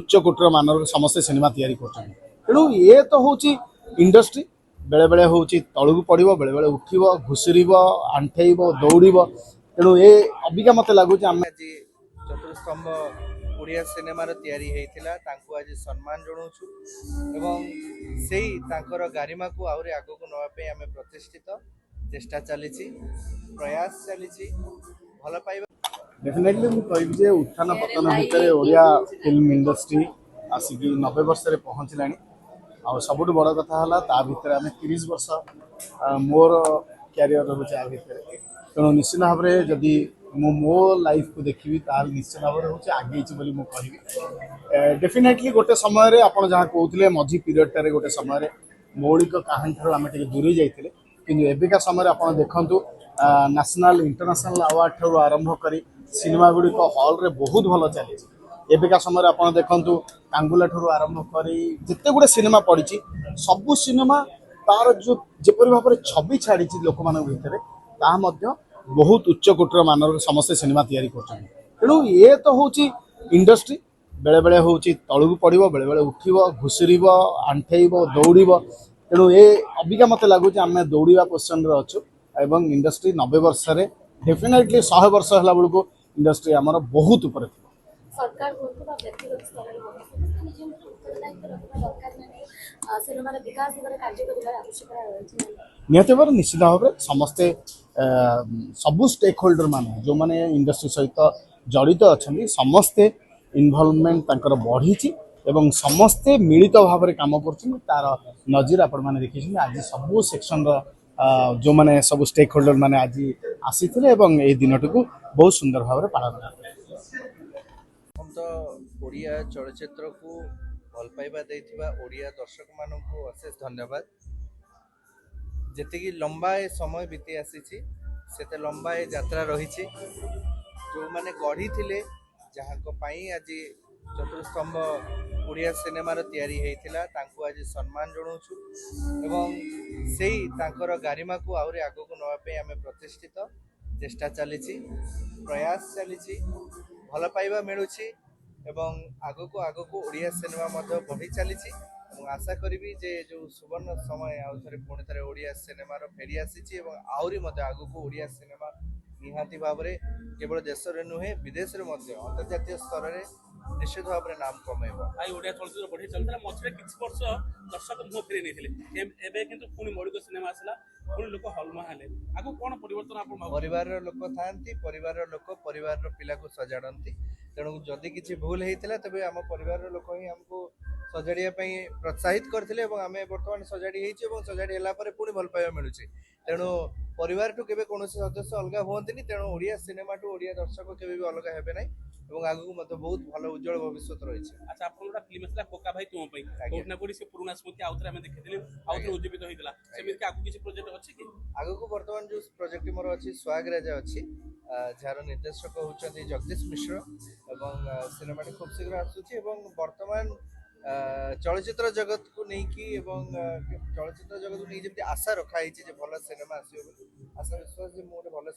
उच्च कोटर मानर समस्ते सिनेमा तैयारी करू ये तो हूँ इंडस्ट्री बेले बेले हूँ तलू पड़ो बेले बेले उठब घुषुर आंठेब दौड़ तेणु ये अबिका मत लगुच आज चतुस्तंभ ओडिया सिनेमार तैयारी होता आज सम्मान जनाऊँ एवं से गारिमा को आहरी आग को नापी आम प्रतिष्ठित चेष्टा चली प्रयास चली भल पाइबा डेफिनेटली मुझे कहि उत्थान पतन भितर ओडिया फिल्म इंडस्ट्री आसिक 90 वर्ष पहुँचला सब बड़ कथा है ता भर आम 30 वर्ष मोर क्यारियर रोचे आ भर तेणु निश्चित भाव में जदि मो लाइफ को देखी ताल निश्चित भाव में हूँ आगे कह डेफिनेटली गोटे समय आप जहाँ कहते मझी पीरियड गोटे समय मौलिक कहानी ठार आम दूरे जाते कि एबिका समय आप देखु नेशनल इंटरनेशनल अवार्ड ठार आरंभ कर सिनेमा गुड़िक हल रे बहुत भल चली एबिका समय आप देखु कांगुला ठार आरंभ कर जिते गुड़े सिनेमा पड़ी सबू सिनेमा तार जो जपरी भाव में छवि छाड़ी लोक मान भितर बहुत उच्च कोटर मानर समस्ते सिनेमा तैयारी करू ये तो हूँ इंडस्ट्री बेले बेले हूँ तलू पड़ो बेले बेले उठब घुषुर आंठेब दौड़ तेणु ये अबिका मत लगुच आम दौड़ा पोजिशन अच्छु एवं इंडस्ट्री 90 वर्ष डेफिनेटली 100 वर्ष है बेलू इंडस्ट्री आमर बहुत ऊपर थी सरकार व्यक्तिगत स्तर निहत भाव निश्चित भाव में समस्ते सबू स्टेक होल्डर माने जो माने इंडस्ट्री सहित जड़ित अच्छा समस्ते इनवॉल्वमेंट बढ़ी एवं समस्ते मिलित भाव में काम कर तार नजीर आपण मैंने देखी आज सबू सेक्शन जो माने सब स्टेक होल्डर माने आज आसी ये दिन को बहुत सुंदर भाव में पालन कर हम तो ओडिया चलचित्र को भल पाइबा देथिबा ओडिया दर्शक मानू अशेष धन्यवाद जेतिकी लंबा ए समय बीती आसी सेते लंबा ए यात्रा रही जो माने गढ़ी थिले जहाँ आज चतुस्तंभ ओडिया सिनेमार तैयारी होता आज सम्मान जनाऊँ एवं से गारिमा को आहरी आग को नापी आम प्रतिष्ठित चेष्टा चली प्रयास चली भल पाइबा मिलूँ एवं आग को ओडिया सिनेमा बढ़ी चली आशा करी जे जो सुवर्ण समय आउ थे पुणी थे ओडिया सिनेमार फेरी आसी आहरी आग को ओडिया सिनेमा निहाती भाव में केवल देश में नुहे विदेश में अंतर्जातीय स्तर में निश्चित भाव में नाम कमेब आई ओडिया चलचित्र बढ़ी चलता मझे किसी वर्ष दर्शक मुह फेरी नहीं एबे किंतु पुणी मौलिक सिनेमा आसला पुणी लोक हलमा हेले आगु कोन परिवर्तन आपण परिवार लोक थांती परिवार लोक परिवार पिला को सजाड़ती तेणु जदि किसी भूल होता तेज आम परिवार लोक ही आमको सजाड़िया प्रोत्साहित करते आम बर्तमान सजाड़ी सजाड़ी है पुणी भल पाइबा मिलूँ तेणु परिवार टू केबे कौन सदस्य अलग हुआ तेणु ओडिया सिनेमा टू ओडिया दर्शक केबे भी अलग हेबे नहीं এবং আগুক মত বহুত ভালো উজ্জ্বল ভবিষ্যৎ রয়েছে। আচ্ছা আপনার একটা ফিল্ম আসলা কোকা ভাই তুম পাই কোটনা কোটি সে পুরোনা স্মৃতি আউতরে আমি দেখিଥିଲି আউতরে উজ্জীবিত হইতলা সেমিতি আগু কিছু প্রজেক্ট আছে কি আগুক বর্তমান যে প্রজেক্ট মোর আছে সোয়াগ রাজা আছে যার নির্দেশক হচ্ছেন জগদীশ মিশ্র এবং সিনেমাটি খুব শীঘ্র আসুଛି এবং বর্তমান চলচ্চিত্র জগত को নেকি এবং চলচ্চিত্র জগত को নেই যেমতি আশা রখা হইছে যে ভালো সিনেমা আসিব আশা বিশ্বাস যে মোর ভালো